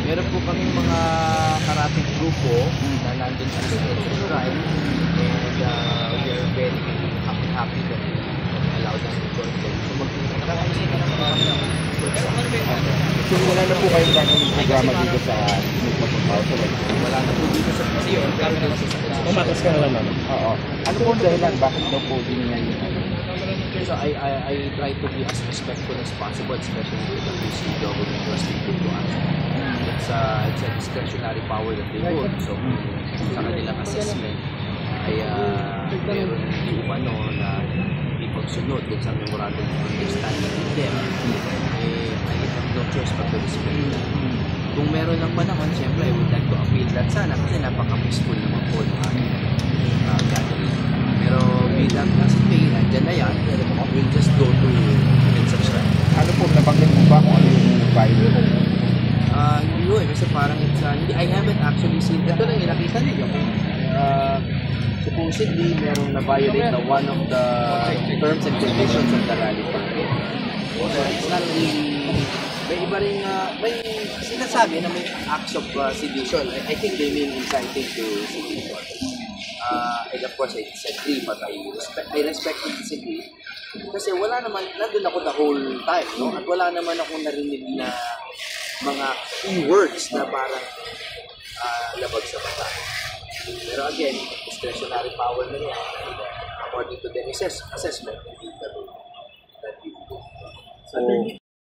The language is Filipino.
Meron po kaming mga karating grupo na nandun sa Special Tribe, and we are very happy that we allow them to join them. So mag-practice na naman kami ng So wala na po kayong gagawin programa dito sa House? wala na po dito sa PCO, pero dito sa Special. Umatas ka na lang naman? Oo. Ano po ang dahilan? Bakit daw po din ngayon? So I try to be as respectful as possible, especially with the PC government was able to us. It's a discretionary power that they hold. So sa kanilang assessment ay meron di umano na hindi pagsunod dun sa memorandum of understanding with them, I have no choice but to respect that. Kung meron ng panahon, siyempre I would like to appeal that sana kasi napaka-peaceful naman po ng ating gathering. Pero bilang as it may, nandyan na yan, we'll just go to and subscribe. Ano po, nabanggit mo ba kung ano yung vibe? Hindi ko kasi parang I haven't actually seen. Ito lang yung nakita niyo. Supposedly, merong na-violate na one of the terms and conditions of the rally permit. So it's not really, may iba rin, may sinasabi na may acts of sedition. I think they mean inciting to sedition. And of course, I disagree, but I respect and disagree. Kasi wala naman, nandun ako the whole time, no? At wala naman ako narinig na mga keywords na parang labag sa bata. Pero again, discretionary power na yan. According to the assessment, that we do.